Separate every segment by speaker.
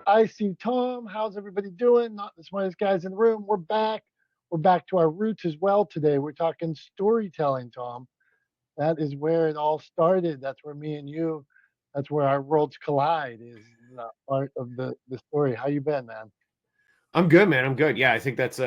Speaker 1: I see Tom. How's everybody doing? Not the smartest guys in the room. We're back. We're back to our roots as well today. We're talking storytelling, Tom. That is where it all started. That's where me and you, that's where our worlds collide, is the art of the story. How you been, man?
Speaker 2: I'm good, man. I'm good. Yeah, I think that's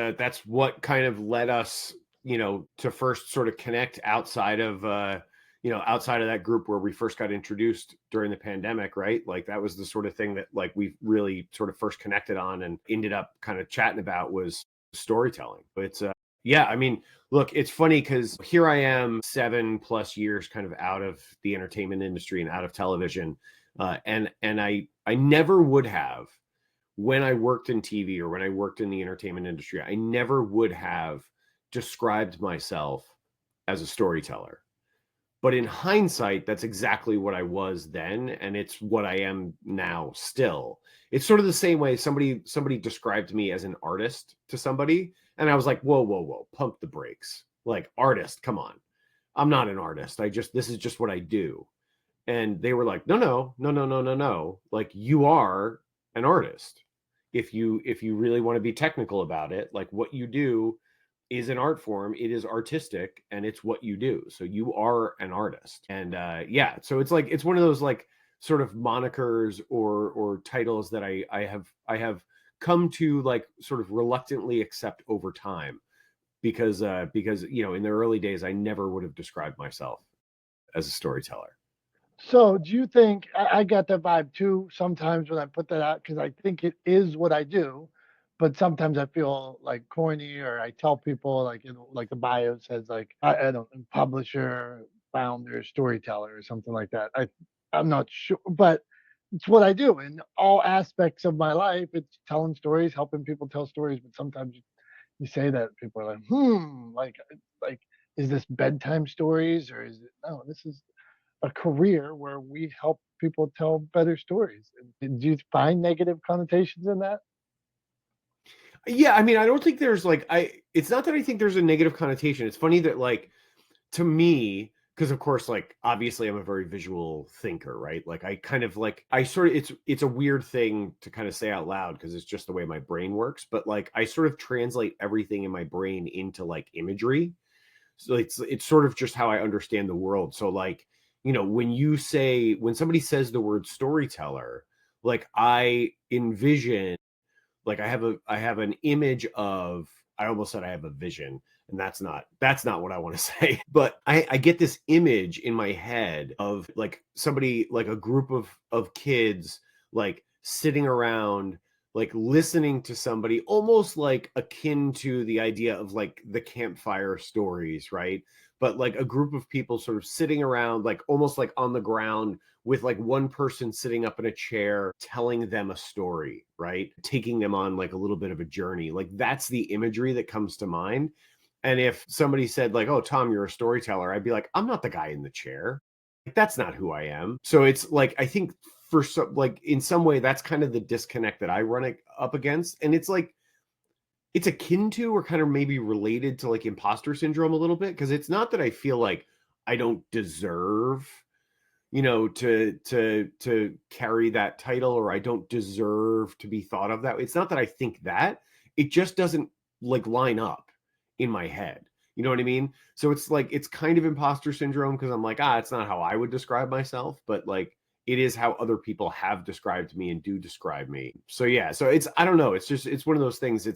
Speaker 2: what kind of led us, to first sort of connect outside of that group where we first got introduced during the pandemic, right? Like that was the sort of thing that like we really sort of first connected on and ended up kind of chatting about was storytelling. But it's yeah, I mean, look, it's funny because here I am 7+ years kind of out of the entertainment industry and out of television. And I never would have when I worked in TV or when I worked in the entertainment industry, I never would have described myself as a storyteller. But in hindsight, that's exactly what I was then, and it's what I am now still. It's sort of the same way somebody described me as an artist to somebody, and I was like, whoa, whoa, whoa, pump the brakes. Like artist, come on. I'm not an artist. This is just what I do. And they were like, no, no, no, no, no, no, no. Like you are an artist. If you really want to be technical about it, like what you do is an art form, it is artistic, and it's what you do. So you are an artist. And yeah, so it's like it's one of those like sort of monikers or titles that I have come to like sort of reluctantly accept over time because in the early days I never would have described myself as a storyteller.
Speaker 1: So, do you think I got that vibe too sometimes when I put that out because I think it is what I do, but sometimes I feel like corny or I tell people like like the bio says like I don't know, publisher, founder, storyteller or something like that. I'm not sure, but it's what I do in all aspects of my life. It's telling stories, helping people tell stories. But sometimes you say that people are like, like is this bedtime stories or is it no? This is a career where we help people tell better stories. Do you find negative connotations in that?
Speaker 2: Yeah, I mean, I don't think there's like I it's not that I think there's a negative connotation. It's funny that like to me, because of course, like obviously I'm a very visual thinker, right? Like I kind of like I sort of it's a weird thing to kind of say out loud because it's just the way my brain works, but like I sort of translate everything in my brain into like imagery. So it's sort of just how I understand the world. So like, when somebody says the word storyteller, like I envision like I have an image of I almost said I have a vision, and that's not what I want to say. But I get this image in my head of like somebody like a group of kids like sitting around like listening to somebody almost like akin to the idea of like the campfire stories, right? But like a group of people sort of sitting around like almost like on the ground with like one person sitting up in a chair telling them a story, right? Taking them on like a little bit of a journey. Like that's the imagery that comes to mind. And if somebody said like, "Oh, Tom, you're a storyteller," I'd be like, "I'm not the guy in the chair. Like that's not who I am." So it's like I think for some like in some way that's kind of the disconnect that I run up against. And it's like it's akin to or kind of maybe related to like imposter syndrome a little bit because it's not that I feel like I don't deserve to carry that title or I don't deserve to be thought of that way. It's not that I think that. It just doesn't like line up in my head. You know what I mean? So it's like it's kind of imposter syndrome because I'm like, it's not how I would describe myself, but like it is how other people have described me and do describe me. So yeah, so it's I don't know. It's one of those things.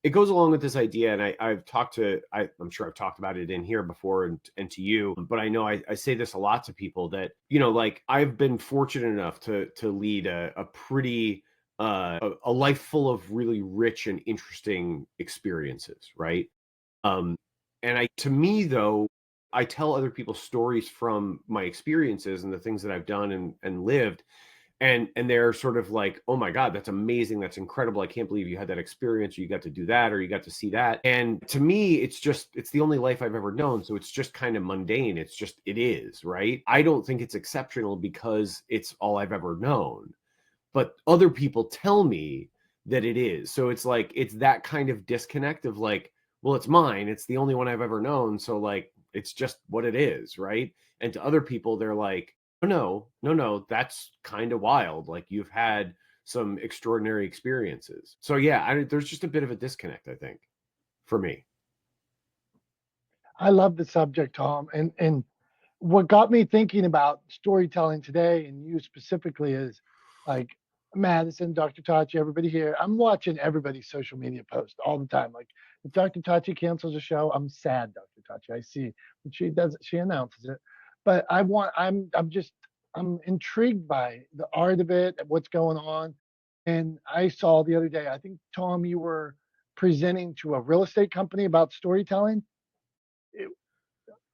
Speaker 2: It goes along with this idea, and I'm sure I've talked about it in here before and to you, but I know I say this a lot to people that, like I've been fortunate enough to lead a pretty a life full of really rich and interesting experiences, right? Um, and I to me though, I tell other people stories from my experiences and the things that I've done and lived and they're sort of like, oh my god, that's amazing, that's incredible, I can't believe you had that experience or you got to do that or you got to see that. And to me it's the only life I've ever known, so it's just kind of mundane. It is, right? I don't think it's exceptional because it's all I've ever known, but other people tell me that it is. So it's like it's that kind of disconnect of like, well, it's mine, it's the only one I've ever known, so like it's just what it is, right? And to other people they're like, oh, no, no, no, that's kind of wild, like you've had some extraordinary experiences. So yeah, there's just a bit of a disconnect, I think, for me.
Speaker 1: I love the subject, Tom. And what got me thinking about storytelling today and you specifically is like Madison, Dr. Tachi, everybody here. I'm watching everybody's social media post all the time. Like if Dr. Tachi cancels a show, I'm sad, Dr. Tachi. I see when she does it, she announces it. But I'm intrigued by the art of it, what's going on. And I saw the other day, I think Tom, you were presenting to a real estate company about storytelling.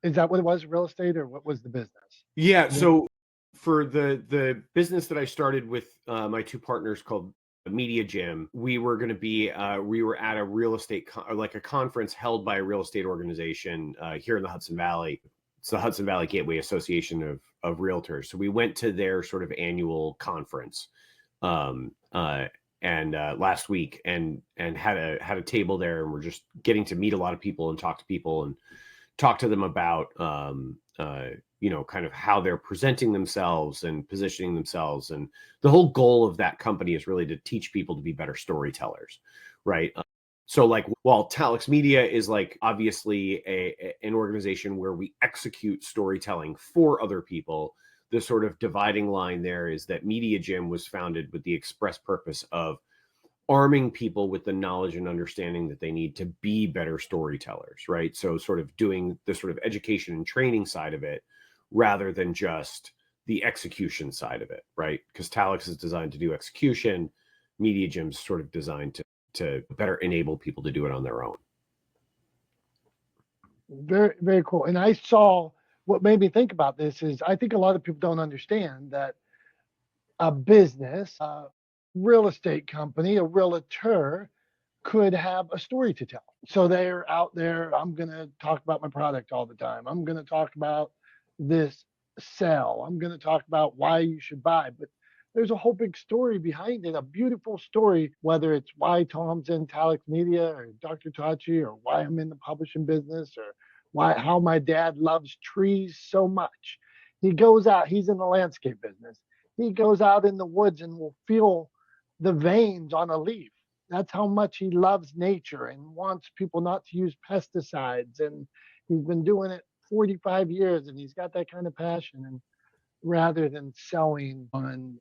Speaker 1: Is that what it was, real estate, or what was the business?
Speaker 2: Yeah,
Speaker 1: And then,
Speaker 2: so for the business that I started with my two partners called Media Gym, we were going to be we were at a real estate like a conference held by a real estate organization here in the Hudson Valley. It's the Hudson Valley Gateway Association of Realtors. So we went to their sort of annual conference um, uh, and last week and had a table there, and we're just getting to meet a lot of people and talk to people and talk to them about kind of how they're presenting themselves and positioning themselves. And the whole goal of that company is really to teach people to be better storytellers, right? So like while Talix Media is like obviously an organization where we execute storytelling for other people, the sort of dividing line there is that Media Gym was founded with the express purpose of arming people with the knowledge and understanding that they need to be better storytellers, right? So sort of doing the sort of education and training side of it rather than just the execution side of it, right? Because Talix is designed to do execution, Media Gym's sort of designed to better enable people to do it on their own.
Speaker 1: very, very cool. And I saw what made me think about this is I think a lot of people don't understand that a business, a real estate company, a realtor could have a story to tell. So they're out there, I'm going to talk about my product all the time. I'm going to talk about this sell. I'm going to talk about why you should buy. But there's a whole big story behind it, a beautiful story, whether it's why Tom's in Talix Media or Dr. Tachi or why I'm in the publishing business or why how my dad loves trees so much. He goes out, he's in the landscape business. He goes out in the woods and will feel the veins on a leaf. That's how much he loves nature and wants people not to use pesticides. And he's been doing it 45 years and he's got that kind of passion. And rather than selling on,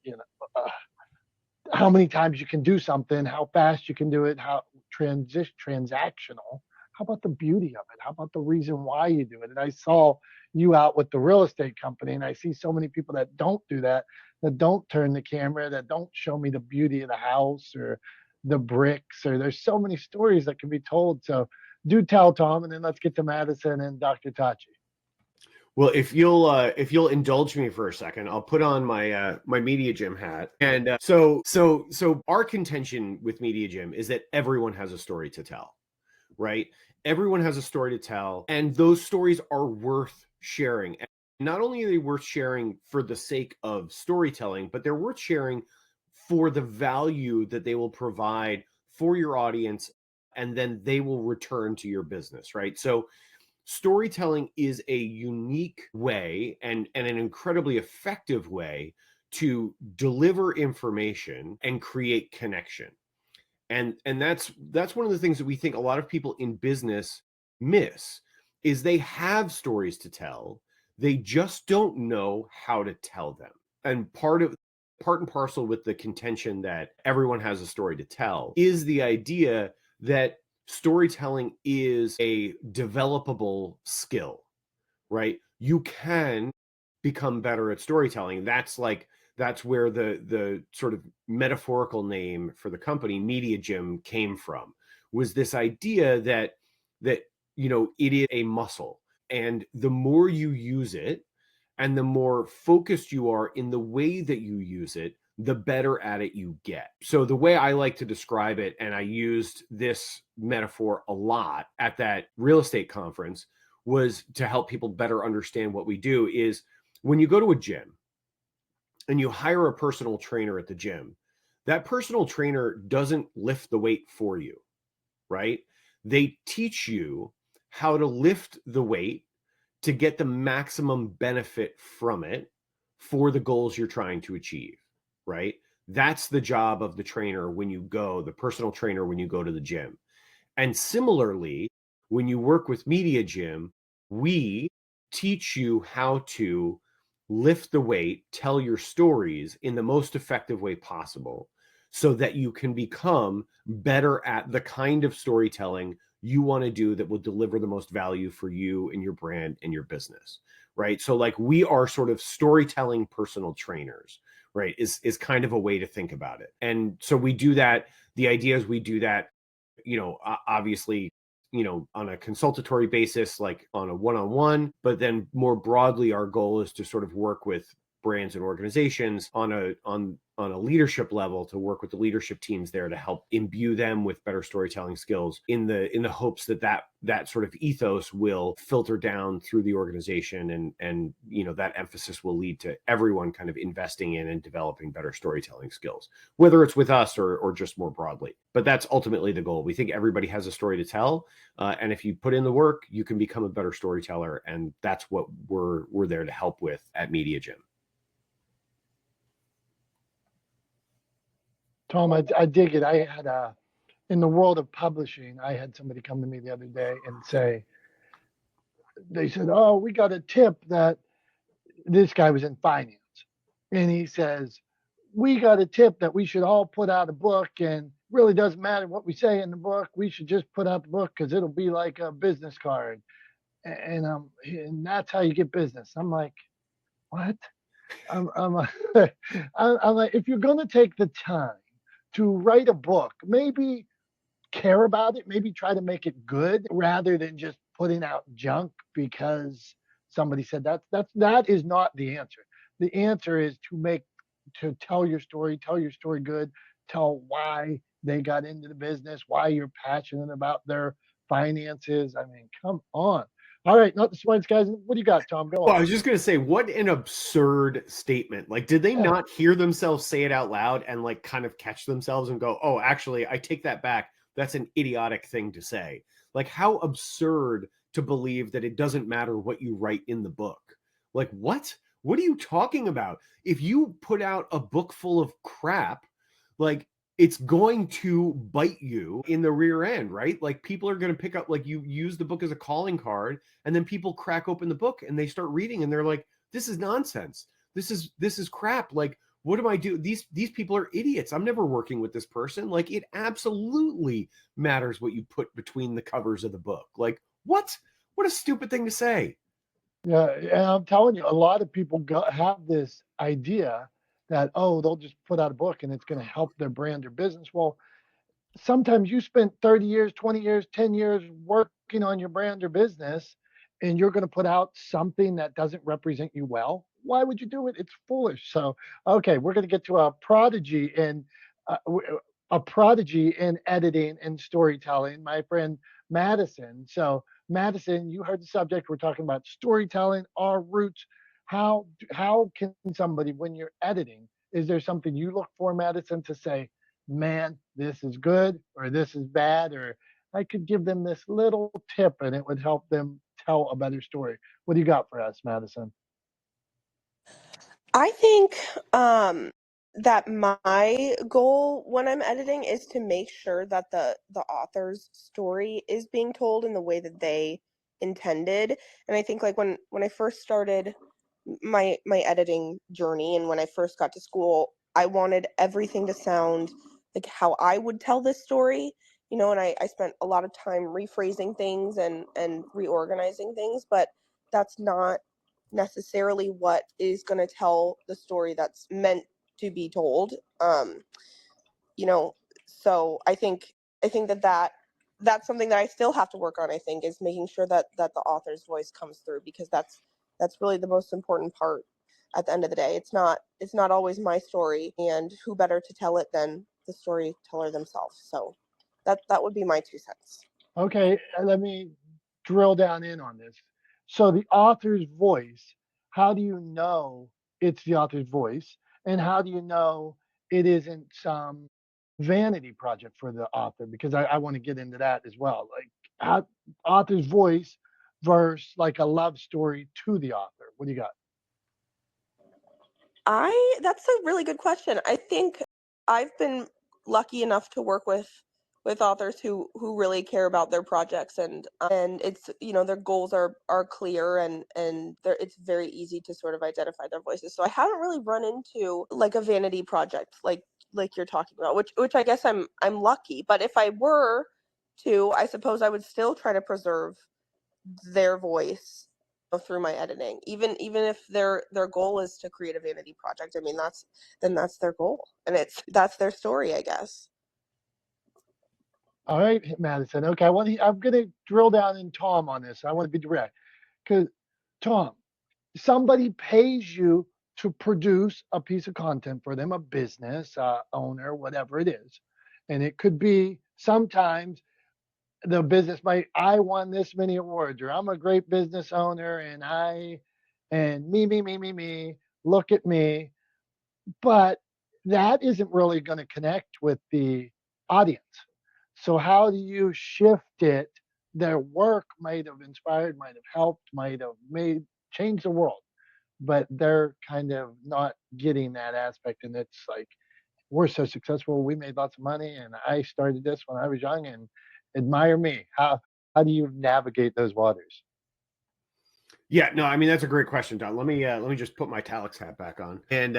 Speaker 1: how many times you can do something, how fast you can do it, how transactional. How about the beauty of it? How about the reason why you do it? And I saw you out with the real estate company, and I see so many people that don't do that, that don't turn the camera, that don't show me the beauty of the house or the bricks, or there's so many stories that can be told. So do tell, Tom, and then let's get to Madison and Dr. Tachi.
Speaker 2: Well, if you'll indulge me for a second, I'll put on my Media Gym hat. And so our contention with Media Gym is that everyone has a story to tell, right? Everyone has a story to tell, and those stories are worth sharing. And not only are they worth sharing for the sake of storytelling, but they're worth sharing for the value that they will provide for your audience, and then they will return to your business, right? So storytelling is a unique way and an incredibly effective way to deliver information and create connection. And that's one of the things that we think a lot of people in business miss is they have stories to tell, they just don't know how to tell them. And part and parcel with the contention that everyone has a story to tell is the idea that storytelling is a developable skill, right? You can become better at storytelling. That's where the sort of metaphorical name for the company Media Gym came from, was this idea that it is a muscle, and the more you use it and the more focused you are in the way that you use it, the better at it you get. So the way I like to describe it, and I used this metaphor a lot at that real estate conference, was to help people better understand what we do, is when you go to a gym and you hire a personal trainer at the gym, that personal trainer doesn't lift the weight for you, right? They teach you how to lift the weight to get the maximum benefit from it for the goals you're trying to achieve, right? That's the job of the trainer when you go, the personal trainer when you go to the gym. And similarly, when you work with Media Gym, we teach you how to lift the weight, tell your stories in the most effective way possible so that you can become better at the kind of storytelling you want to do that will deliver the most value for you and your brand and your business, right? So like we are sort of storytelling personal trainers, right? Is kind of a way to think about it. And so we do that. The idea is we do that, obviously, on a consultatory basis, like on a one-on-one, but then more broadly, our goal is to sort of work with brands and organizations on a leadership level, to work with the leadership teams there to help imbue them with better storytelling skills in the hopes that sort of ethos will filter down through the organization, and that emphasis will lead to everyone kind of investing in and developing better storytelling skills, whether it's with us or just more broadly. But that's ultimately the goal. We think everybody has a story to tell, and if you put in the work, you can become a better storyteller, and that's what we're there to help with at Media Gym.
Speaker 1: Tom, I dig it. I had in the world of publishing, I had somebody come to me the other day and say, they said, "Oh, we got a tip that this guy was in finance." And he says, "We got a tip that we should all put out a book, and really doesn't matter what we say in the book. We should just put out the book because it'll be like a business card. And that's how you get business." I'm like, "What?" I'm like, I'm like, if you're going to take the time to write a book, maybe care about it, maybe try to make it good rather than just putting out junk because somebody said that is not the answer. The answer is to tell your story good, tell why they got into the business, why you're passionate about their finances. I mean, come on. All right, not the smartest guys. What do you got, Tom? Go
Speaker 2: Well,
Speaker 1: on.
Speaker 2: I was just going to say, what an absurd statement. Like, did they
Speaker 1: Yeah.
Speaker 2: not hear themselves say it out loud and like kind of catch themselves and go, oh, actually, I take that back. That's an idiotic thing to say. Like, how absurd to believe that it doesn't matter what you write in the book. Like, what? What are you talking about? If you put out a book full of crap, like, it's going to bite you in the rear end, right? Like, people are going to pick up, like, you use the book as a calling card, and then people crack open the book and they start reading and they're like, this is nonsense. This is crap. Like, what am I doing? These people are idiots. I'm never working with this person. Like, it absolutely matters what you put between the covers of the book. Like, what a stupid thing to say.
Speaker 1: Yeah, and I'm telling you, a lot of people have this idea that, oh, they'll just put out a book and it's going to help their brand or business. Well, sometimes you spent 30 years, 20 years, 10 years working on your brand or business, and you're going to put out something that doesn't represent you well. Why would you do it? It's foolish. So, okay, we're going to get to uh, a prodigy in editing and storytelling, my friend Madison. So, Madison, you heard the subject. We're talking about storytelling, our roots. How can somebody, when you're editing, is there something you look for, Madison, to say, man, this is good or this is bad, or I could give them this little tip and it would help them tell a better story. What do you got for us, Madison?
Speaker 3: I think that my goal when I'm editing is to make sure that the author's story is being told in the way that they intended. And I think like when I first started my editing journey and when I first got to school, I wanted everything to sound like how I would tell this story. And I spent a lot of time rephrasing things and reorganizing things, but that's not necessarily what is going to tell the story that's meant to be told. You know, so I think that's something that I still have to work on. I think is making sure that the author's voice comes through, because that's really the most important part. At the end of the day, it's not always my story, and who better to tell it than the storyteller themselves. So that would be my 2 cents.
Speaker 1: Okay, let me drill down in on this. So, the author's voice, how do you know it's the author's voice? And how do you know it isn't some vanity project for the author? Because I want to get into that as well. Like, how, author's voice versus like a love story to the author. What do you got?
Speaker 3: I That's a really good question. I think I've been lucky enough to work with authors who really care about their projects, and it's, their goals are clear, and it's very easy to sort of identify their voices. So I haven't really run into like a vanity project like you're talking about, which I guess I'm lucky. But if I were to, I suppose I would still try to preserve their voice through my editing, even if their goal is to create a vanity project. I mean, that's their goal, and that's their story, I guess.
Speaker 1: All right, Madison. Okay, I'm gonna drill down in Tom on this. I want to be direct because Tom, somebody pays you to produce a piece of content for them, a business owner, whatever it is, and it could be sometimes the business might, I won this many awards, or I'm a great business owner, and me, look at me. But that isn't really going to connect with the audience. So how do you shift it? Their work might have inspired, might have helped, might have made changed the world, but they're kind of not getting that aspect. And it's like, we're so successful, we made lots of money, and I started this when I was young, and admire me. How do you navigate those waters?
Speaker 2: Yeah, no, I mean that's a great question, Don. Let me just put my Talix hat back on. And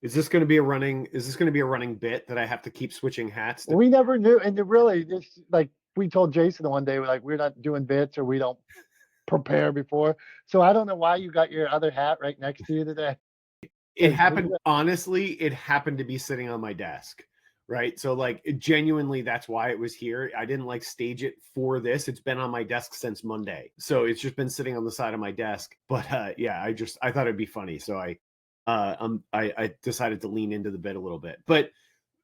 Speaker 2: is this going to be a running bit that I have to keep switching hats to?
Speaker 1: We never knew, and it really, this, like we told Jason one day, we're like, we're not doing bits, or we don't prepare before. So I don't know why you got your other hat right next to you today.
Speaker 2: It happened, honestly, it happened to be sitting on my desk, right? So like genuinely, that's why it was here. I didn't like stage it for this. It's been on my desk since Monday. So it's just been sitting on the side of my desk. But yeah, I thought it'd be funny. So I decided to lean into the bit a little bit. But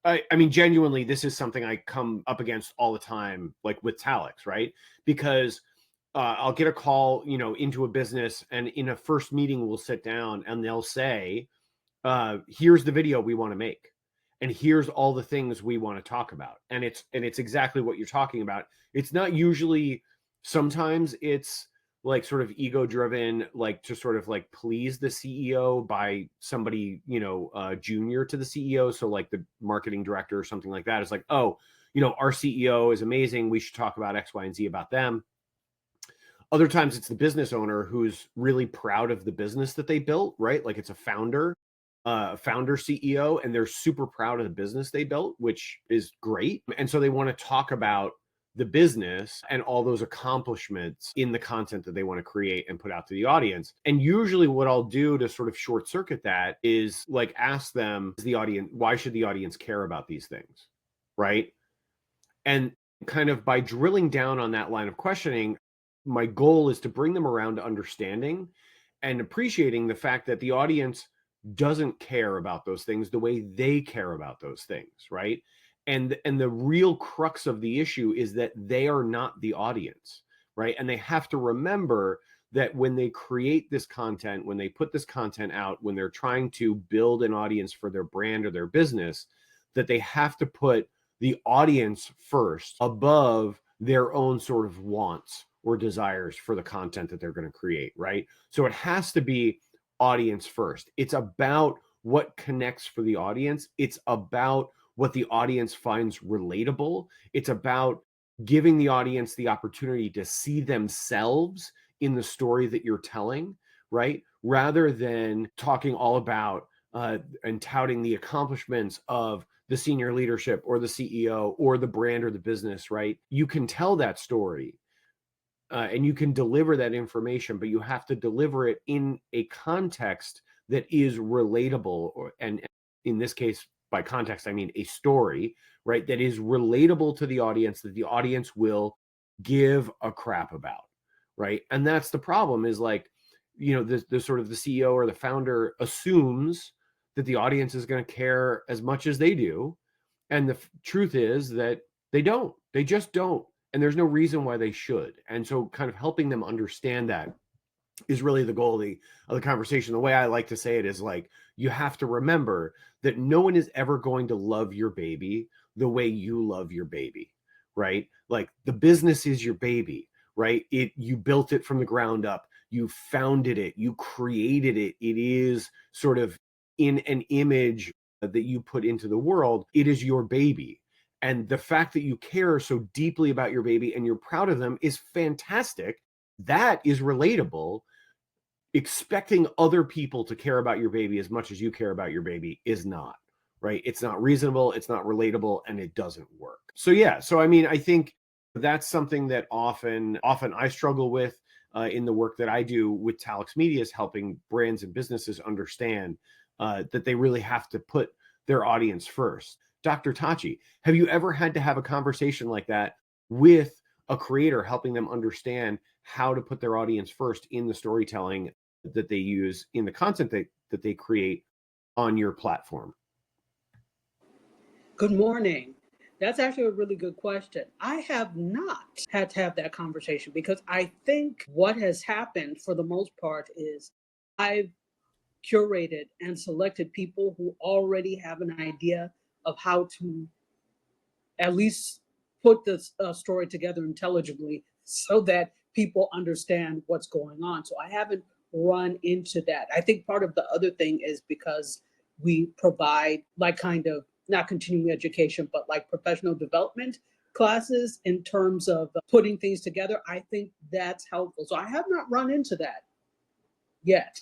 Speaker 2: I mean, genuinely, this is something I come up against all the time, like with Talix, right? Because I'll get a call, into a business, and in a first meeting, we'll sit down and they'll say, here's the video we want to make, and here's all the things we want to talk about. And it's exactly what you're talking about. It's not usually, sometimes it's like sort of ego driven, like to sort of like please the CEO by somebody, junior to the CEO. So like the marketing director or something like that is like, oh, our CEO is amazing, we should talk about X, Y, and Z about them. Other times it's the business owner who's really proud of the business that they built, right? Like it's a founder CEO, and they're super proud of the business they built, which is great. And so they want to talk about the business and all those accomplishments in the content that they want to create and put out to the audience. And usually what I'll do to sort of short circuit that is like ask them, why should the audience care about these things? Right. And kind of by drilling down on that line of questioning, my goal is to bring them around to understanding and appreciating the fact that the audience doesn't care about those things the way they care about those things, right? And the real crux of the issue is that they are not the audience, right? And they have to remember that when they create this content, when they put this content out, when they're trying to build an audience for their brand or their business, that they have to put the audience first above their own sort of wants or desires for the content that they're going to create, right? So it has to be audience first. It's about what connects for the audience. It's about what the audience finds relatable. It's about giving the audience the opportunity to see themselves in the story that you're telling, right? Rather than talking all about and touting the accomplishments of the senior leadership or the CEO or the brand or the business, right? You can tell that story and you can deliver that information, but you have to deliver it in a context that is relatable, and in this case, by context, I mean a story, right? That is relatable to the audience, that the audience will give a crap about, right? And that's the problem is like, the sort of the CEO or the founder assumes that the audience is going to care as much as they do. And the truth is that they just don't. And there's no reason why they should. And so kind of helping them understand that is really the goal of the conversation. The way I like to say it is like, you have to remember that no one is ever going to love your baby the way you love your baby, right? Like the business is your baby, right? You built it from the ground up. You founded it. You created it. It is sort of in an image that you put into the world, it is your baby. And the fact that you care so deeply about your baby and you're proud of them is fantastic. That is relatable. Expecting other people to care about your baby as much as you care about your baby is not, right? It's not reasonable, it's not relatable, and it doesn't work. So yeah, so I mean, I think that's something that often I struggle with in the work that I do with Talix Media, is helping brands and businesses understand that they really have to put their audience first. Dr. Tachi, have you ever had to have a conversation like that with a creator, helping them understand how to put their audience first in the storytelling that they use, in the content that they create on your platform?
Speaker 4: Good morning. That's actually a really good question. I have not had to have that conversation because I think what has happened for the most part is I've curated and selected people who already have an idea of how to at least put this story together intelligibly so that people understand what's going on. So I haven't run into that. I think part of the other thing is because we provide like kind of not continuing education, but like professional development classes in terms of putting things together. I think that's helpful. So I have not run into that yet.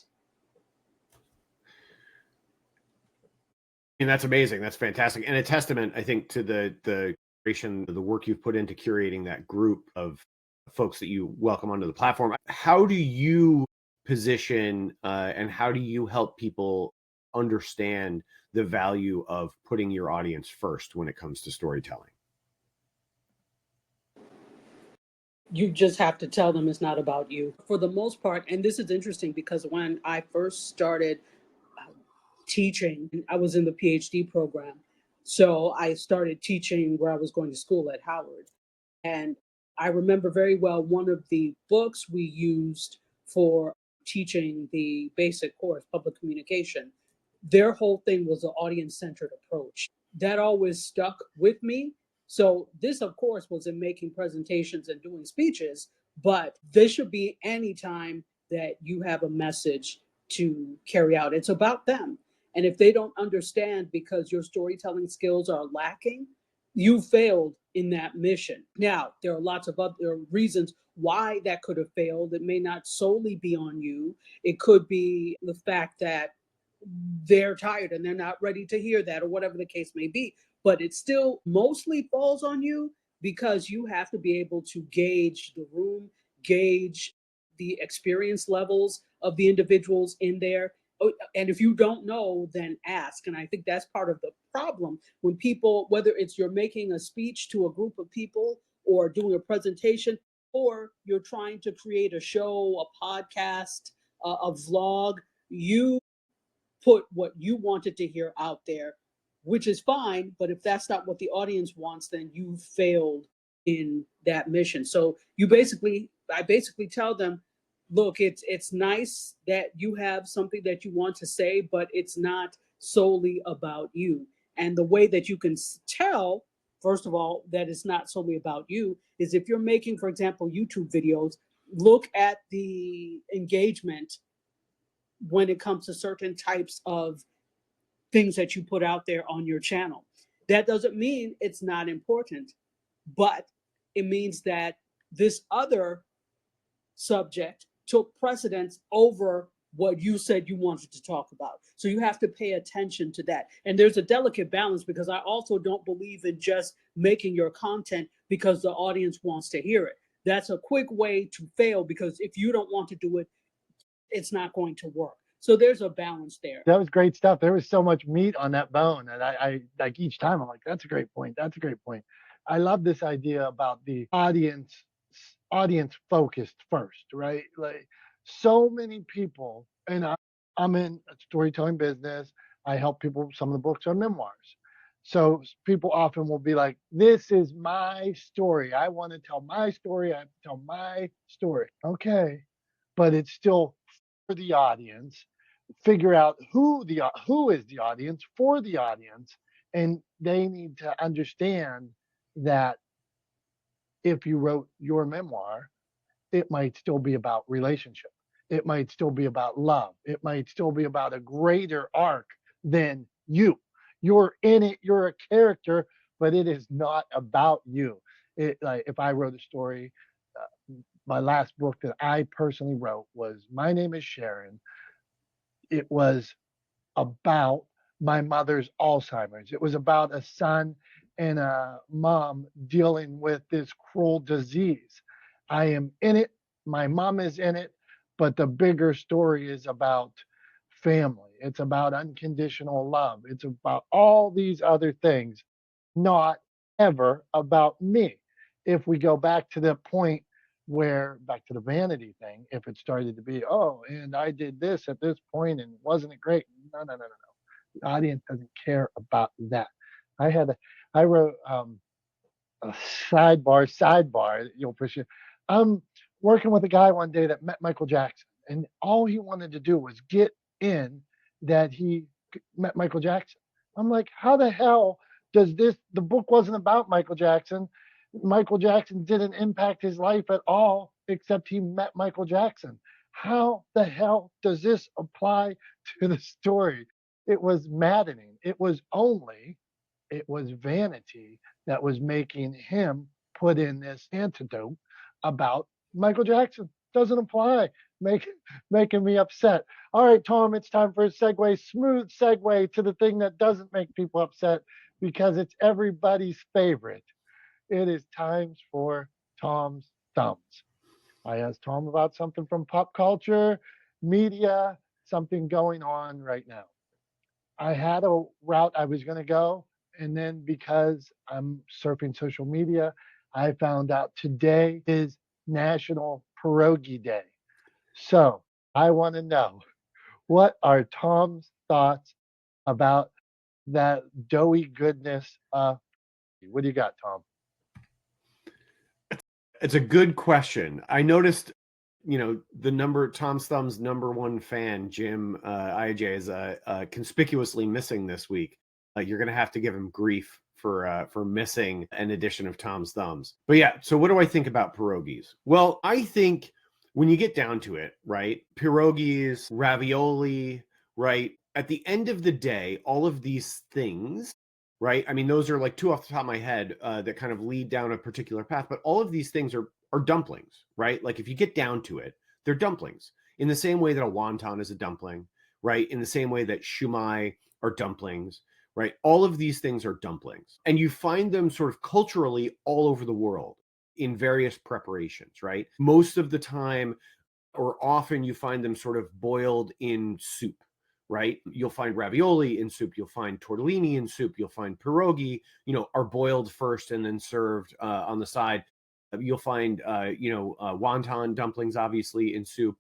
Speaker 2: And that's amazing. That's fantastic. And a testament, I think, to the creation, the work you've put into curating that group of folks that you welcome onto the platform. How do you position and how do you help people understand the value of putting your audience first when it comes to storytelling?
Speaker 4: You just have to tell them it's not about you for the most part. And this is interesting because when I first started teaching, I was in the PhD program. So I started teaching where I was going to school at Howard. And I remember very well one of the books we used for teaching the basic course, public communication. Their whole thing was an audience centered approach. That always stuck with me. So, this, of course, was in making presentations and doing speeches, but this should be any time that you have a message to carry out. It's about them. And if they don't understand because your storytelling skills are lacking, you failed in that mission. Now, there are lots of other reasons why that could have failed. It may not solely be on you. It could be the fact that they're tired and they're not ready to hear that, or whatever the case may be. But it still mostly falls on you because you have to be able to gauge the room, gauge the experience levels of the individuals in there. And if you don't know, then ask. And I think that's part of the problem when people, whether it's you're making a speech to a group of people or doing a presentation, or you're trying to create a show, a podcast, a vlog, you put what you wanted to hear out there, which is fine. But if that's not what the audience wants, then you failed in that mission. So I basically tell them, look, it's nice that you have something that you want to say, but it's not solely about you. And the way that you can tell, first of all, that it's not solely about you is if you're making, for example, YouTube videos, look at the engagement when it comes to certain types of things that you put out there on your channel. That doesn't mean it's not important, but it means that this other subject took precedence over what you said you wanted to talk about. So you have to pay attention to that. And there's a delicate balance because I also don't believe in just making your content because the audience wants to hear it. That's a quick way to fail because if you don't want to do it, it's not going to work. So there's a balance there.
Speaker 1: That was great stuff. There was so much meat on that bone. And I like each time I'm like, that's a great point. That's a great point. I love this idea about the audience focused first, right? Like so many people, and I'm in a storytelling business. I help people, some of the books are memoirs. So people often will be like, this is my story. I want to tell my story. I have to tell my story. Okay. But it's still for the audience, figure out who is the audience for the audience, and they need to understand that if you wrote your memoir, it might still be about relationship, it might still be about love, it might still be about a greater arc than you. You're in it, you're a character, but it is not about you. It like if I wrote a story, my last book that I personally wrote was My Name is Sharon. It was about my mother's Alzheimer's. It was about a son and a mom dealing with this cruel disease. I am in it. My mom is in it. But the bigger story is about family. It's about unconditional love. It's about all these other things, not ever about me. If we go back to the point where, back to the vanity thing, if it started to be, oh, and I did this at this point and wasn't it great? No, no, no, no, no. The audience doesn't care about that. I had a, I wrote a sidebar, you'll appreciate. I'm working with a guy one day that met Michael Jackson, and all he wanted to do was get in that he met Michael Jackson. I'm like, how the hell does this? The book wasn't about Michael Jackson. Michael Jackson didn't impact his life at all, except he met Michael Jackson. How the hell does this apply to the story? It was maddening. It was vanity that was making him put in this antidote about Michael Jackson. Doesn't apply. Make, Making me upset. All right, Tom, it's time for a segue, smooth segue to the thing that doesn't make people upset because it's everybody's favorite. It is times for Tom's Thumbs. I asked Tom about something from pop culture, media, something going on right now. I had a route I was going to go. And then because I'm surfing social media, I found out today is National Pierogi Day. So I want to know, what are Tom's thoughts about that doughy goodness? What do you got, Tom?
Speaker 2: It's a good question. I noticed, Tom's Thumb's number one fan, Jim IJ, is conspicuously missing this week. You're going to have to give him grief for missing an edition of Tom's Thumbs. But yeah, so what do I think about pierogies? Well, I think when you get down to it, right, pierogies, ravioli, right, at the end of the day, all of these things, right? I mean, those are like two off the top of my head that kind of lead down a particular path, but all of these things are dumplings, right? Like if you get down to it, they're dumplings in the same way that a wonton is a dumpling, right? In the same way that shumai are dumplings, right? All of these things are dumplings, and you find them sort of culturally all over the world in various preparations, right? Most of the time, or often, you find them sort of boiled in soup, right? You'll find ravioli in soup, you'll find tortellini in soup, you'll find pierogi, are boiled first and then served on the side. You'll find, wonton dumplings, obviously, in soup,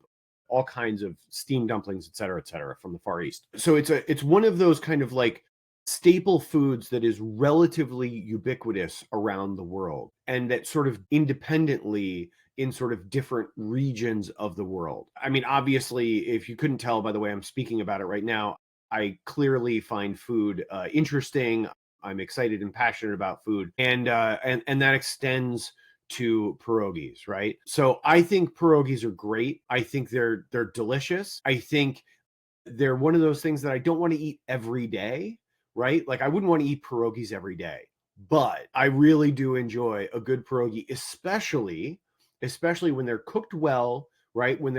Speaker 2: all kinds of steamed dumplings, et cetera, from the Far East. So it's one of those kind of like staple foods that is relatively ubiquitous around the world, and that sort of independently in sort of different regions of the world. I mean, obviously, if you couldn't tell by the way I'm speaking about it right now, I clearly find food interesting. I'm excited and passionate about food, and that extends to pierogies, right? So I think pierogies are great. I think they're delicious. I think they're one of those things that I don't want to eat every day, right? Like I wouldn't want to eat pierogies every day, but I really do enjoy a good pierogi, especially when they're cooked well, right? When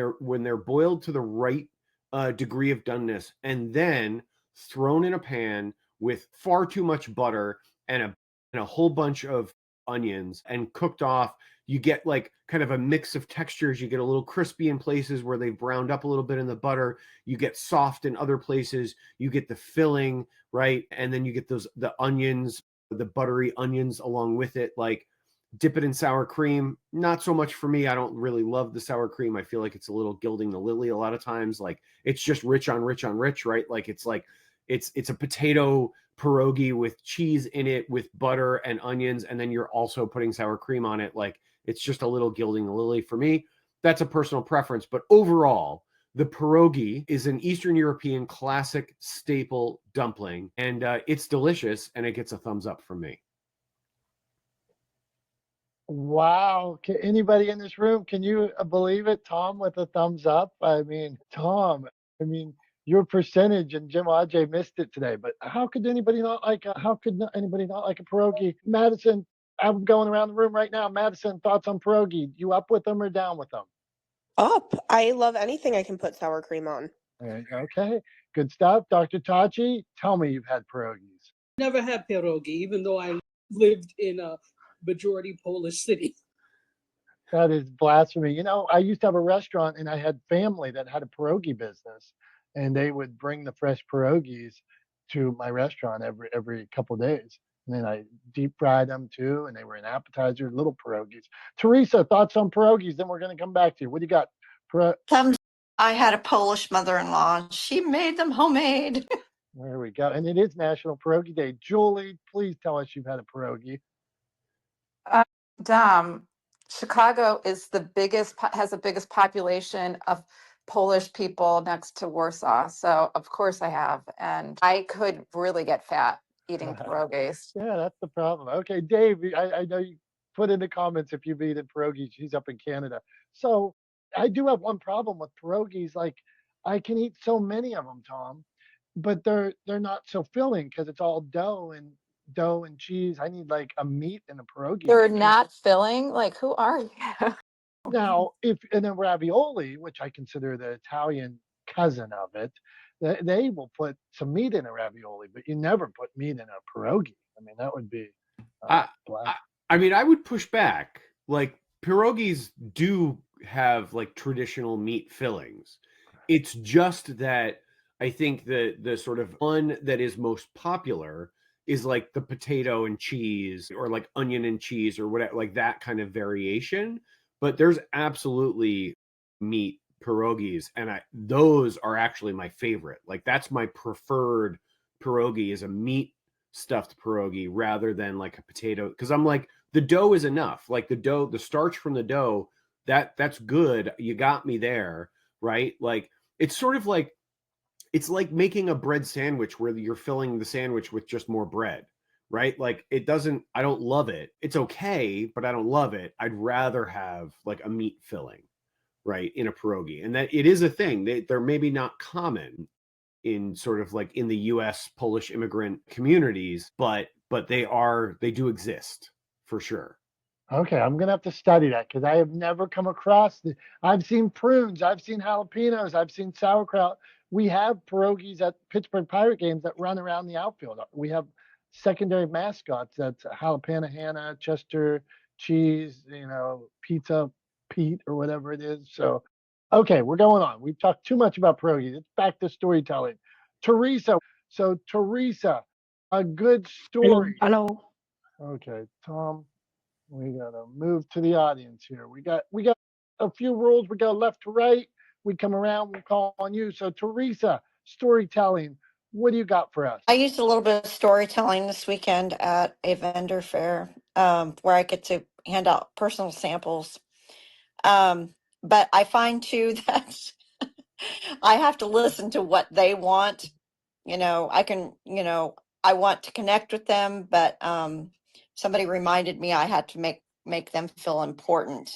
Speaker 2: they're boiled to the right degree of doneness, and then thrown in a pan with far too much butter and a whole bunch of onions and cooked off. You get like kind of a mix of textures. You get a little crispy in places where they've browned up a little bit in the butter. You get soft in other places. You get the filling, right? And then you get the onions, the buttery onions along with it. Like dip it in sour cream. Not so much for me. I don't really love the sour cream. I feel like it's a little gilding the lily a lot of times. Like it's just rich on rich on rich, right? Like it's a potato pierogi with cheese in it with butter and onions, and then you're also putting sour cream on it. Like it's just a little gilding the lily for me. That's a personal preference, but overall, the pierogi is an Eastern European classic staple dumpling, and it's delicious, and it gets a thumbs up from me.
Speaker 1: Wow. Anybody in this room, can you believe it? Tom with a thumbs up. I mean, Tom, I mean, your percentage, and Jim Ajay missed it today. But how could anybody not like? Anybody not like a pierogi? Madison, I'm going around the room right now. Madison, thoughts on pierogi? You up with them or down with them?
Speaker 3: Up. I love anything I can put sour cream on.
Speaker 1: Okay, good stuff. Dr. Tachi, tell me you've had pierogies.
Speaker 4: Never had pierogi, even though I lived in a majority Polish city.
Speaker 1: That is blasphemy. You know, I used to have a restaurant and I had family that had a pierogi business, and they would bring the fresh pierogies to my restaurant every couple of days. And then I deep fried them too, and they were an appetizer, little pierogies. Teresa, thoughts on pierogies? Then we're going to come back to you. What do you got?
Speaker 5: Some I had a Polish mother-in-law. She made them homemade.
Speaker 1: There we go. And it is National Pierogi Day. Julie, please tell us you've had a pierogi.
Speaker 6: Dom, Chicago is has the biggest population of Polish people next to Warsaw. So of course I have, and I could really get fat eating pierogies.
Speaker 1: Yeah, that's the problem. Okay, Dave, I know you put in the comments if you've eaten pierogies. He's up in Canada. So I do have one problem with pierogies. Like I can eat so many of them, Tom, but they're not so filling because it's all dough and cheese. I need like a meat and a pierogi.
Speaker 6: They're not filling. Like, who are you?
Speaker 1: Now, and then ravioli, which I consider the Italian cousin of it, they will put some meat in a ravioli, but you never put meat in a pierogi. I mean, that would be black.
Speaker 2: I mean, I would push back. Like pierogies do have like traditional meat fillings. It's just that I think the sort of one that is most popular is like the potato and cheese or like onion and cheese or whatever, like that kind of variation. But there's absolutely meat pierogies, and those are actually my favorite. Like that's my preferred pierogi is a meat stuffed pierogi rather than like a potato, because I'm like the dough is enough. Like the starch from the dough, that's good. You got me there, right? Like it's sort of like it's like making a bread sandwich where you're filling the sandwich with just more bread, right? Like I don't love it. It's okay, but I don't love it. I'd rather have like a meat filling, right, in a pierogi. And that it is a thing. They're maybe not common in sort of like in the US Polish immigrant communities, but they do exist for sure.
Speaker 1: Okay, I'm gonna have to study that because I have never come across I've seen prunes, I've seen jalapenos, I've seen sauerkraut. We have pierogies at Pittsburgh Pirate games that run around the outfield. We have secondary mascots that's jalapeno Hannah, Chester cheese, pizza Pete or whatever it is. So, okay, we're going on. We've talked too much about pierogies. It's back to storytelling. Teresa, so Teresa, a good story.
Speaker 7: Hello.
Speaker 1: Okay, Tom. We gotta move to the audience here. We got a few rules. We go left to right. We come around. We call on you. So Teresa, storytelling. What do you got for us?
Speaker 5: I used a little bit of storytelling this weekend at a vendor fair where I get to hand out personal samples. But I find too that I have to listen to what they want. I want to connect with them, but somebody reminded me I had to make them feel important.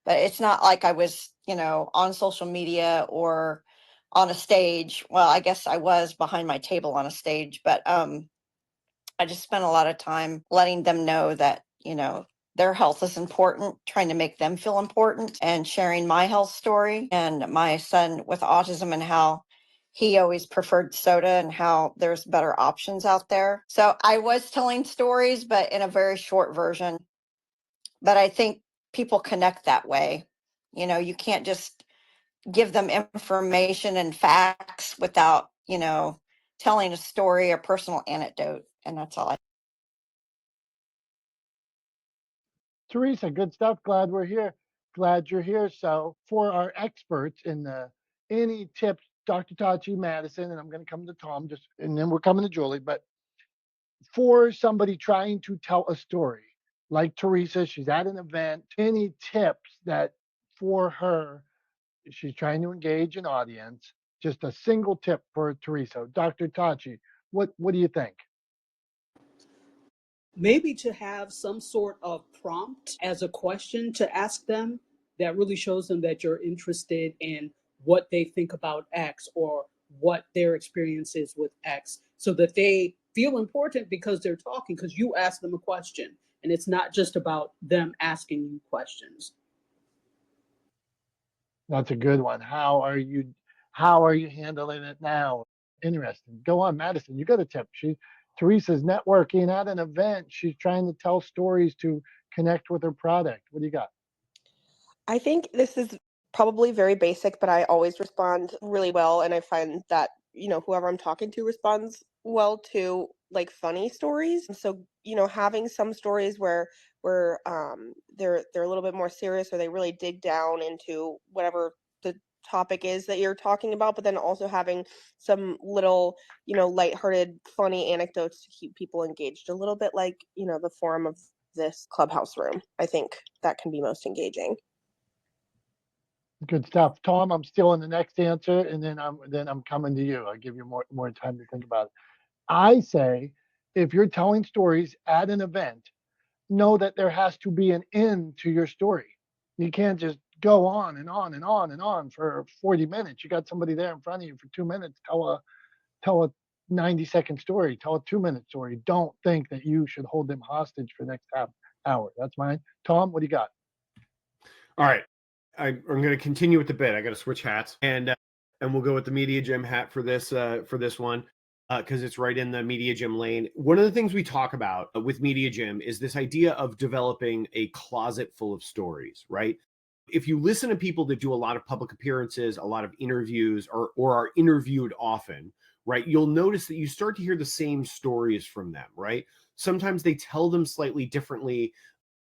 Speaker 5: But it's not like I was, on social media or on a stage. Well, I guess I was behind my table on a stage, but I just spent a lot of time letting them know that, their health is important, trying to make them feel important, and sharing my health story and my son with autism and how he always preferred soda and how there's better options out there. So I was telling stories, but in a very short version. But I think people connect that way. You can't just give them information and facts without, telling a story or personal anecdote. And that's all.
Speaker 1: Teresa, good stuff. Glad we're here. Glad you're here. So for our experts in any tips, Dr. Tachi Madison, and I'm going to come to Tom and then we're coming to Julie, but for somebody trying to tell a story like Teresa, she's at an event, any tips that for her, she's trying to engage an audience, just a single tip for Teresa. Dr. Tachi, what do you think?
Speaker 4: Maybe to have some sort of prompt as a question to ask them that really shows them that you're interested in what they think about X or what their experience is with X so that they feel important because they're talking, because you ask them a question and it's not just about them asking you questions.
Speaker 1: That's a good one. How are you handling it now? Interesting. Go on, Madison. You got a tip. Teresa's networking at an event. She's trying to tell stories to connect with her product. What do you got?
Speaker 3: I think this is probably very basic, but I always respond really well. And I find that, whoever I'm talking to responds well to like funny stories. So, having some stories where they're a little bit more serious or they really dig down into whatever the topic is that you're talking about, but then also having some little, lighthearted, funny anecdotes to keep people engaged a little bit like, the forum of this clubhouse room. I think that can be most engaging.
Speaker 1: Good stuff. Tom, I'm still in the next answer, and then I'm coming to you. I'll give you more time to think about it. I say if you're telling stories at an event, know that there has to be an end to your story. You can't just go on and on and on and on for 40 minutes. You got somebody there in front of you for 2 minutes. Tell a 90-second story. Tell a 2-minute story. Don't think that you should hold them hostage for the next half hour. That's mine. Tom, what do you got?
Speaker 2: All right. I'm going to continue with the bit. I got to switch hats, and we'll go with the Media Gym hat for this one because it's right in the Media Gym lane. One of the things we talk about with Media Gym is this idea of developing a closet full of stories, right? If you listen to people that do a lot of public appearances, a lot of interviews, or are interviewed often, right, you'll notice that you start to hear the same stories from them, right? Sometimes they tell them slightly differently.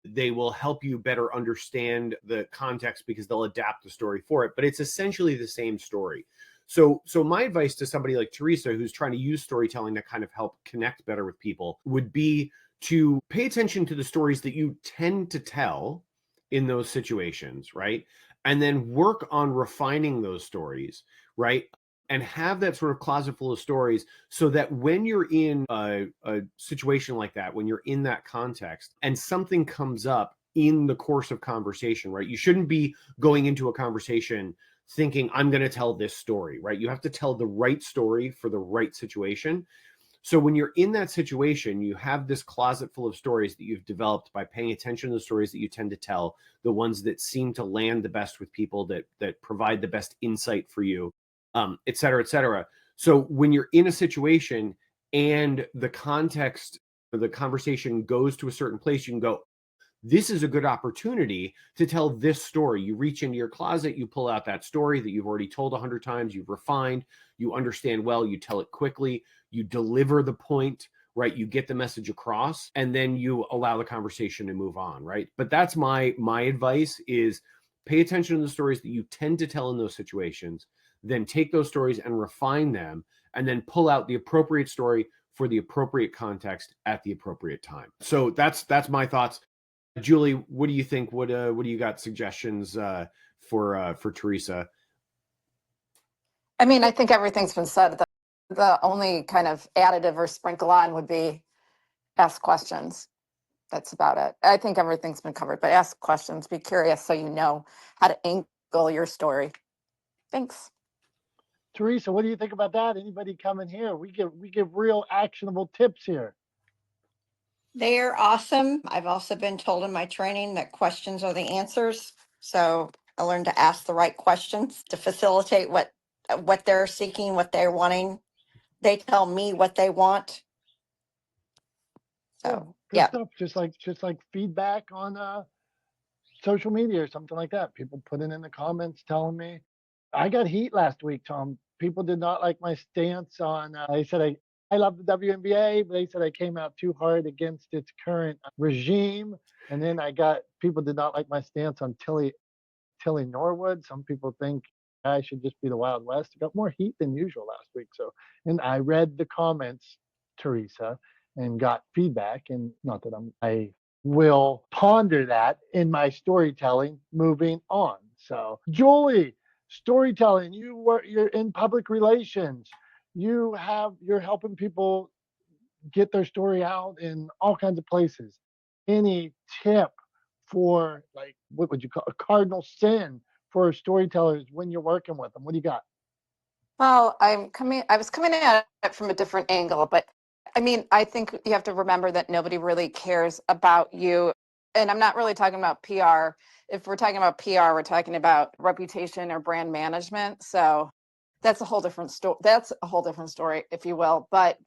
Speaker 2: They will help you better understand the context because they'll adapt the story for it, but it's essentially the same story. So my advice to somebody like Teresa, who's trying to use storytelling to kind of help connect better with people, would be to pay attention to the stories that you tend to tell in those situations, right? And then work on refining those stories, right? And have that sort of closet full of stories so that when you're in a situation like that, when you're in that context and something comes up in the course of conversation, right? You shouldn't be going into a conversation thinking, I'm going to tell this story, right? You have to tell the right story for the right situation. So when you're in that situation, you have this closet full of stories that you've developed by paying attention to the stories that you tend to tell, the ones that seem to land the best with people, that provide the best insight for you, et cetera, et cetera. So when you're in a situation and the context or the conversation goes to a certain place, you can go, this is a good opportunity to tell this story. You reach into your closet, you pull out that story that you've already told 100 times, you've refined, you understand well, you tell it quickly, you deliver the point, right? You get the message across, and then you allow the conversation to move on, right? But that's my advice is pay attention to the stories that you tend to tell in those situations, then take those stories and refine them, and then pull out the appropriate story for the appropriate context at the appropriate time. So that's my thoughts. Julie, what do you think? What do you got suggestions for Teresa?
Speaker 6: I mean, I think everything's been said. The only kind of additive or sprinkle on would be ask questions. That's about it. I think everything's been covered, but ask questions, be curious so you know how to angle your story. Thanks.
Speaker 1: Teresa, what do you think about that? Anybody coming here? We give real actionable tips here.
Speaker 5: They're awesome. I've also been told in my training that questions are the answers. So I learned to ask the right questions to facilitate what they're seeking, what they're wanting. They tell me what they want. So
Speaker 1: Good
Speaker 5: yeah.
Speaker 1: stuff. Just like feedback on social media or something like that. People put it in the comments telling me. I got heat last week, Tom. People did not like my stance on. They said I love the WNBA, but they said I came out too hard against its current regime. And then people did not like my stance on Tilly Norwood. Some people think I should just be the Wild West. I got more heat than usual last week. So, and I read the comments, Teresa, and got feedback. And not that I will ponder that in my storytelling moving on. So, Julie, storytelling, you're in public relations. You're helping people get their story out in all kinds of places. Any tip for, like, what would you call a cardinal sin for storytellers when you're working with them? What do you got?
Speaker 6: Well, I was coming at it from a different angle, but I mean, I think you have to remember that nobody really cares about you. And I'm not really talking about PR. If we're talking about PR, we're talking about reputation or brand management. So that's a whole different story. That's a whole different story, if you will. But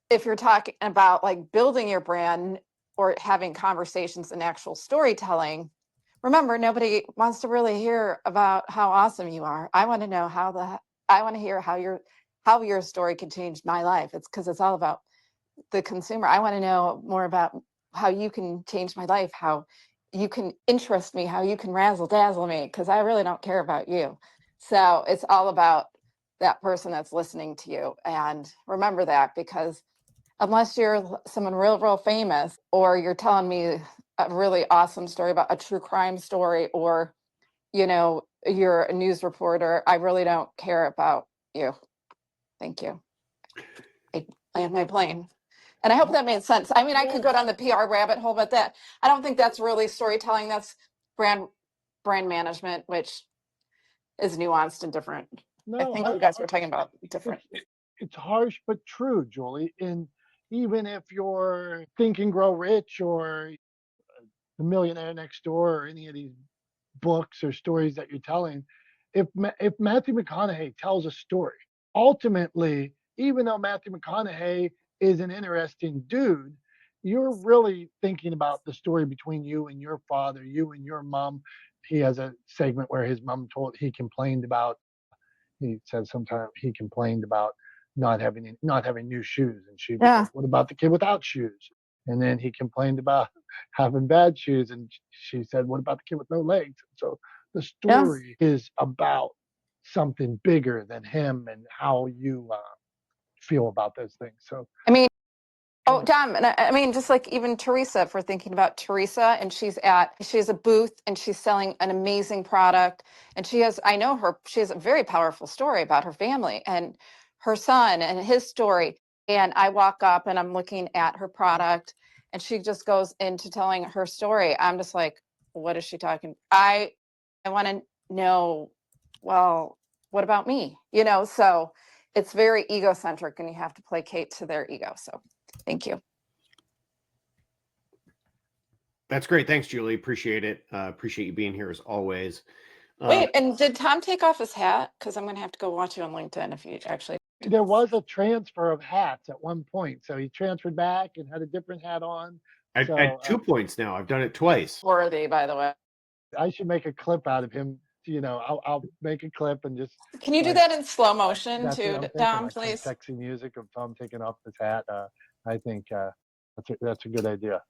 Speaker 6: if you're talking about like building your brand or having conversations and actual storytelling, remember, nobody wants to really hear about how awesome you are. I want to know I want to hear how your story could change my life. It's because it's all about the consumer. I want to know more about how you can change my life, how you can interest me, how you can razzle dazzle me, because I really don't care about you. So it's all about that person that's listening to you. And remember that, because unless you're someone real famous, or you're telling me a really awesome story about a true crime story, or you're a news reporter, I really don't care about you. Thank you. I land my plane. And I hope that made sense. I mean, I could go down the PR rabbit hole, but I don't think that's really storytelling. That's brand management, which is nuanced and different. I
Speaker 1: No,
Speaker 6: think you guys were talking about different.
Speaker 1: it's harsh but true, Julie. And even if you're Think and Grow Rich or The Millionaire Next Door or any of these books or stories that you're telling, if Matthew McConaughey tells a story, ultimately, even though Matthew McConaughey is an interesting dude, you're really thinking about the story between you and your father, you and your mom. He has a segment where his mom complained about. He says sometimes he complained about not having new shoes, and she was
Speaker 6: Yeah.
Speaker 1: like, "What about the kid without shoes?" And then he complained about having bad shoes, and she said, "What about the kid with no legs?" So the
Speaker 6: Yeah.
Speaker 1: story is about something bigger than him and how you feel about those things. So
Speaker 6: I mean, oh, Dom, and I mean, just like even Teresa, if we're thinking about Teresa, and she has a booth and she's selling an amazing product. And I know her, she has a very powerful story about her family and her son and his story. And I walk up and I'm looking at her product and she just goes into telling her story. I'm just like, what is she talking? I want to know, well, what about me? So it's very egocentric and you have to placate to their ego. So thank you.
Speaker 2: That's great. Thanks, Julie. Appreciate it. Appreciate you being here as always.
Speaker 6: Wait, and did Tom take off his hat? Because I'm going to have to go watch you on LinkedIn if you actually.
Speaker 1: there was a transfer of hats at one point. So he transferred back and had a different hat on.
Speaker 2: I
Speaker 1: So
Speaker 2: had 2 points now. I've done it twice.
Speaker 6: Worthy, by the way.
Speaker 1: I should make a clip out of him. I'll make a clip and just
Speaker 6: Can you do
Speaker 1: like
Speaker 6: that in slow motion
Speaker 1: that's what
Speaker 6: too,
Speaker 1: I'm thinking.
Speaker 6: Dom,
Speaker 1: Like some
Speaker 6: please?
Speaker 1: sexy music of Tom taking off his hat. I think that's a good idea.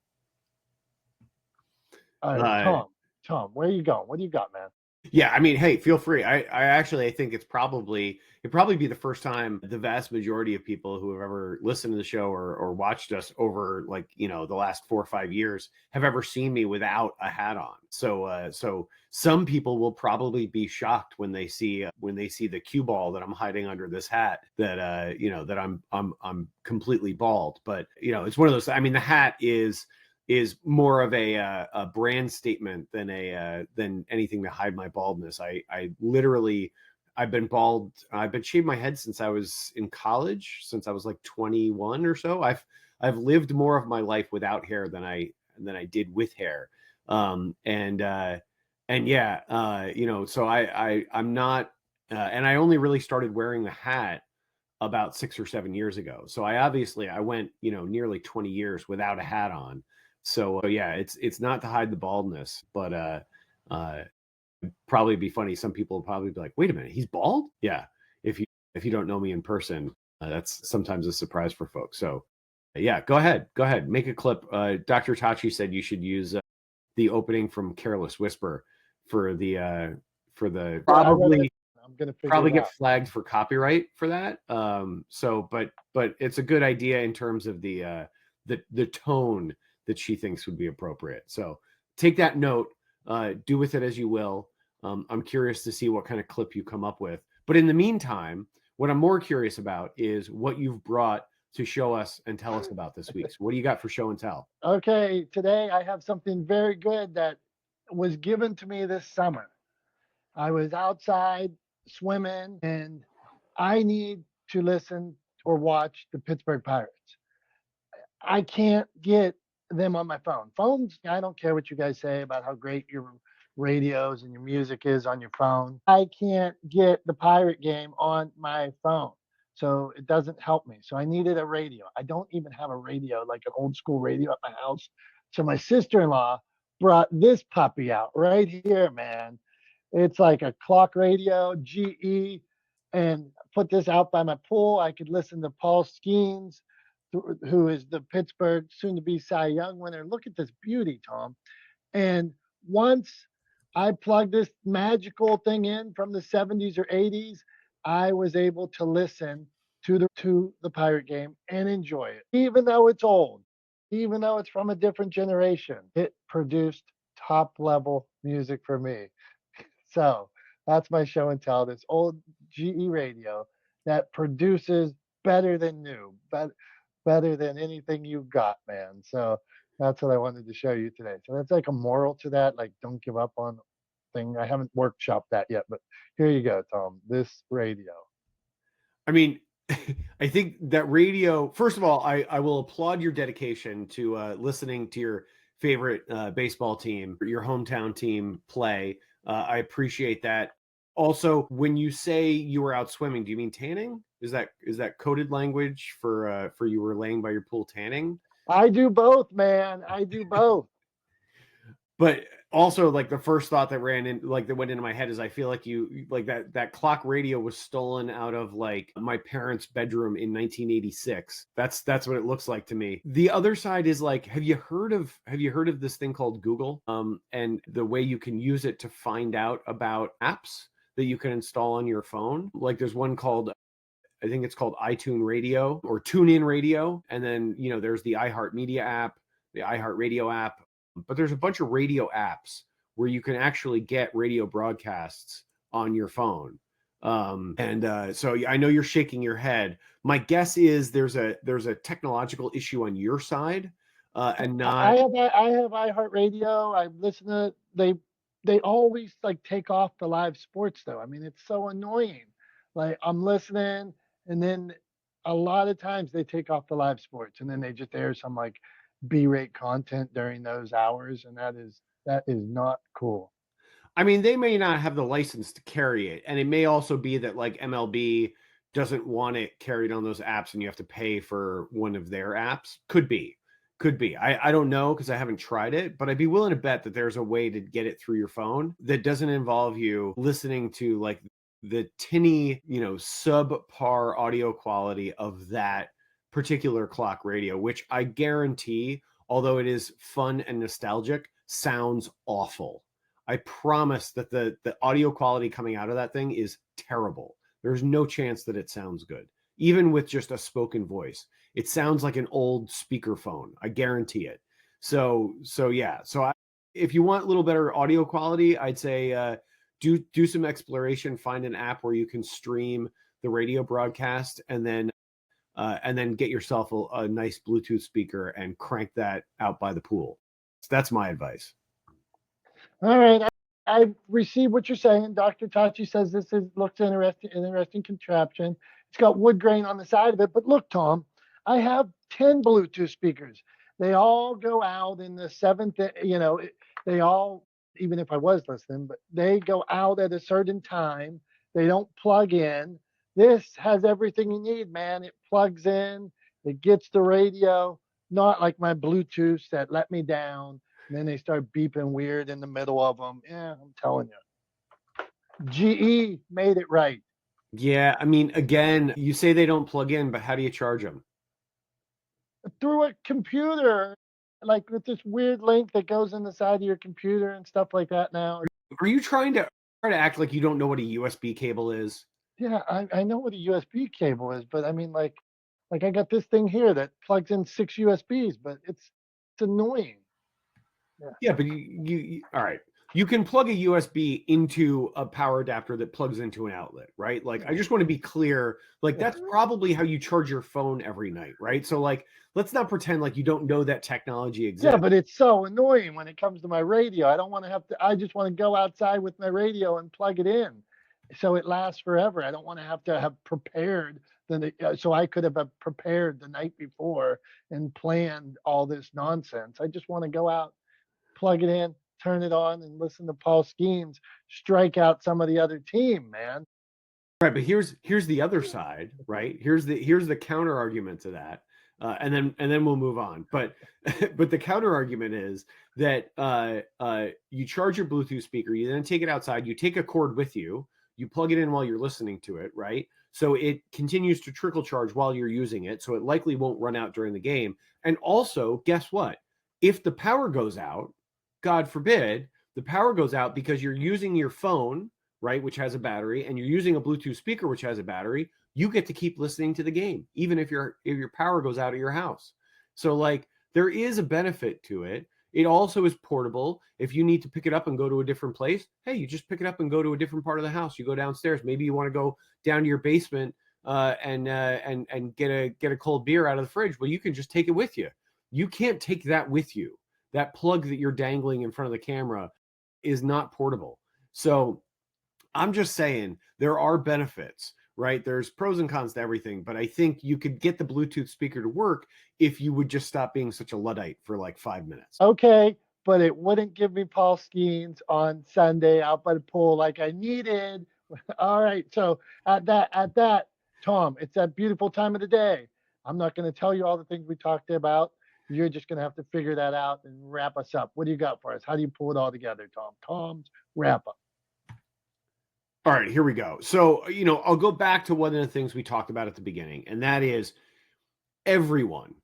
Speaker 1: All right, Tom, where are you going? What do you got, man?
Speaker 2: Yeah, I mean, hey, feel free. I think it'd probably be the first time the vast majority of people who have ever listened to the show or watched us over like, the last 4 or 5 years have ever seen me without a hat on. So some people will probably be shocked when they see the cue ball that I'm hiding under this hat, that that I'm completely bald. But it's one of those. I mean, the hat is more of a brand statement than anything to hide my baldness. I literally, I've been bald. I've been shaving my head since I was in college, since I was like 21 or so. I've lived more of my life without hair than I did with hair. And yeah, so I'm not, and I only really started wearing the hat about 6 or 7 years ago. So I went, nearly 20 years without a hat on. So yeah, it's not to hide the baldness, but probably be funny. Some people will probably be like, "Wait a minute, he's bald?" Yeah, if you don't know me in person, that's sometimes a surprise for folks. So yeah, go ahead, make a clip. Dr. Tachi said you should use the opening from Careless Whisper for the probably.
Speaker 1: I'm gonna figure
Speaker 2: Probably
Speaker 1: it
Speaker 2: get
Speaker 1: out.
Speaker 2: flagged for copyright for that. But it's a good idea in terms of the tone that she thinks would be appropriate. So take that note, do with it as you will. I'm curious to see what kind of clip you come up with. But in the meantime, what I'm more curious about is what you've brought to show us and tell us about this week. So what do you got for show and tell?
Speaker 1: Okay, today I have something very good that was given to me this summer. I was outside swimming and I need to listen or watch the Pittsburgh Pirates. I can't get them on my phone. Phones, I don't care what you guys say about how great your radios and your music is on your phone. I can't get the Pirate game on my phone. So it doesn't help me. So I needed a radio. I don't even have a radio, like an old school radio at my house. So my sister in law brought this puppy out right here, man. It's like a clock radio, GE, and put this out by my pool. I could listen to Paul Skeens, who is the Pittsburgh soon to be Cy Young winner. Look at this beauty, Tom. And once I plugged this magical thing in from the 70s or 80s, I was able to listen to the Pirate game and enjoy it. Even though it's old, even though it's from a different generation, it produced top level music for me. So that's my show and tell. This old GE radio that produces better than new, better than anything you've got, man. So that's what I wanted to show you today. So that's like a moral to that, like don't give up on thing. I haven't workshopped that yet, but here you go, Tom. This radio.
Speaker 2: I mean, I think that radio, first of all, I will applaud your dedication to listening to your favorite baseball team, your hometown team play. I appreciate that. Also, when you say you were out swimming, do you mean tanning? Is that coded language for you were laying by your pool tanning?
Speaker 1: I do both, man. I do both.
Speaker 2: But also, like the first thought that went into my head is I feel like you like that clock radio was stolen out of like my parents' bedroom in 1986. That's what it looks like to me. The other side is like, have you heard of this thing called Google? And the way you can use it to find out about apps that you can install on your phone. Like there's one called, I think it's called iTunes Radio or TuneIn Radio, and then there's the iHeartMedia app, the iHeartRadio app. But there's a bunch of radio apps where you can actually get radio broadcasts on your phone. So I know you're shaking your head. My guess is there's a technological issue on your side, and not.
Speaker 1: I have iHeartRadio. I listen to they always like take off the live sports though. I mean, it's so annoying. Like I'm listening, and then a lot of times they take off the live sports, and then they just air some like B-rate content during those hours, and that is not cool.
Speaker 2: I mean, they may not have the license to carry it, and it may also be that like MLB doesn't want it carried on those apps, and you have to pay for one of their apps. Could be. I don't know because I haven't tried it, but I'd be willing to bet that there's a way to get it through your phone that doesn't involve you listening to like the tinny, subpar audio quality of that particular clock radio, which I guarantee, although it is fun and nostalgic, sounds awful. I promise that the audio quality coming out of that thing is terrible. There's no chance that it sounds good, even with just a spoken voice. It sounds like an old speakerphone. I guarantee it. So yeah. So if you want a little better audio quality, I'd say do some exploration. Find an app where you can stream the radio broadcast, and then get yourself a nice Bluetooth speaker and crank that out by the pool. So that's my advice.
Speaker 1: All right, I received what you're saying. Dr. Tachi says looks interesting contraption. It's got wood grain on the side of it, but look, Tom, I have 10 Bluetooth speakers. They all go out in the seventh. They all, even if I was listening, but they go out at a certain time. They don't plug in. This has everything you need, man. It plugs in. It gets the radio. Not like my Bluetooths that let me down. And then they start beeping weird in the middle of them. Yeah, I'm telling you. GE made it right.
Speaker 2: Yeah, I mean, again, you say they don't plug in, but how do you charge them?
Speaker 1: Through a computer, like with this weird link that goes in the side of your computer and stuff like that now.
Speaker 2: Are you trying to act like you don't know what a USB cable is?
Speaker 1: Yeah, I know what a USB cable is, but I mean, like I got this thing here that plugs in 6 USBs, but it's annoying.
Speaker 2: Yeah, but you all right. You can plug a USB into a power adapter that plugs into an outlet, right? Like, I just want to be clear, like that's probably how you charge your phone every night, right? So like, let's not pretend like you don't know that technology exists.
Speaker 1: Yeah, but it's so annoying when it comes to my radio. I don't want to have to, I just want to go outside with my radio and plug it in. so it lasts forever. I don't want to have prepared so I could have prepared the night before and planned all this nonsense. I just want to go out, plug it in, turn it on, and listen to Paul Skeens strike out some of the other team, man.
Speaker 2: Right, but here's the other side, right? Here's the counter argument to that, and then we'll move on. But but the counter argument is that you charge your Bluetooth speaker, you then take it outside, you take a cord with you, you plug it in while you're listening to it, right? So it continues to trickle charge while you're using it, so it likely won't run out during the game. And also, guess what? If the power goes out, God forbid, the power goes out because you're using your phone, right, which has a battery, and you're using a Bluetooth speaker which has a battery, you get to keep listening to the game even if your power goes out at your house. So like there is a benefit to it. It also is portable. If you need to pick it up and go to a different place, hey, you just pick it up and go to a different part of the house. You go downstairs. Maybe you want to go down to your basement and get a cold beer out of the fridge. Well, you can just take it with you. You can't take that with you. That plug that you're dangling in front of the camera is not portable. So I'm just saying there are benefits, right? There's pros and cons to everything, but I think you could get the Bluetooth speaker to work if you would just stop being such a Luddite for like 5 minutes.
Speaker 1: Okay, but it wouldn't give me Paul Skeens on Sunday out by the pool like I needed. All right, so at that, Tom, it's that beautiful time of the day. I'm not going to tell you all the things we talked about. You're just going to have to figure that out and wrap us up. What do you got for us? How do you pull it all together, Tom? Tom's wrap up.
Speaker 2: All right, here we go. So, I'll go back to one of the things we talked about at the beginning, and that is everyone.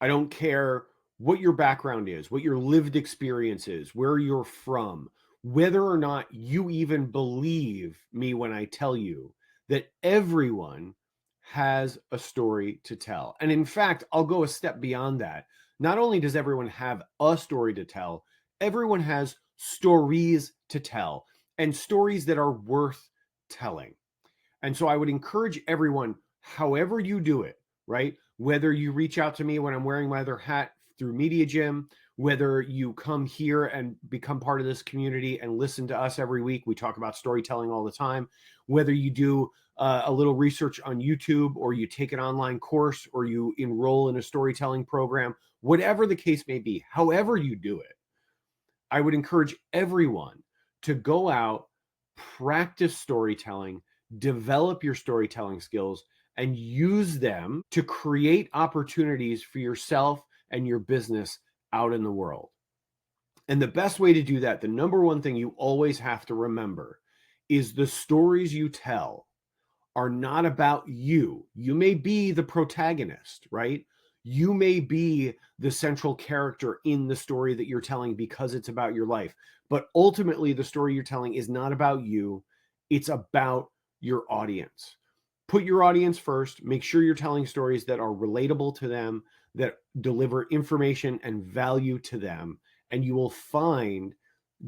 Speaker 2: I don't care what your background is, what your lived experience is, where you're from, whether or not you even believe me when I tell you that everyone has a story to tell. And in fact, I'll go a step beyond that. Not only does everyone have a story to tell, everyone has stories to tell, and stories that are worth telling. And so I would encourage everyone, however you do it, right? Whether you reach out to me when I'm wearing my other hat through Media Gym, whether you come here and become part of this community and listen to us every week. We talk about storytelling all the time. Whether you do a little research on YouTube, or you take an online course, or you enroll in a storytelling program, whatever the case may be, however you do it, I would encourage everyone to go out, practice storytelling, develop your storytelling skills, and use them to create opportunities for yourself and your business out in the world. And the best way to do that, the number one thing you always have to remember, is the stories you tell are not about you. You may be the protagonist, right? You may be the central character in the story that you're telling because it's about your life. But ultimately, the story you're telling is not about you. It's about your audience. Put your audience first. Make sure you're telling stories that are relatable to them, that deliver information and value to them, and you will find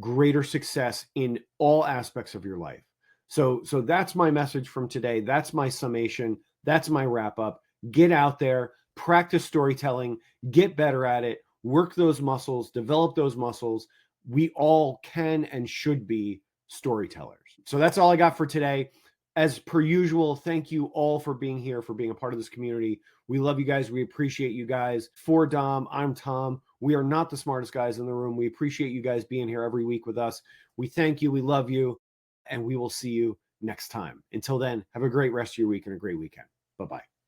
Speaker 2: greater success in all aspects of your life. So that's my message from today. That's my summation. That's my wrap up. Get out there, practice storytelling, get better at it, work those muscles, develop those muscles. We all can and should be storytellers. So that's all I got for today. As per usual, thank you all for being here, for being a part of this community. We love you guys. We appreciate you guys. For Dom, I'm Tom. We are not the smartest guys in the room. We appreciate you guys being here every week with us. We thank you. We love you. And we will see you next time. Until then, have a great rest of your week and a great weekend. Bye-bye.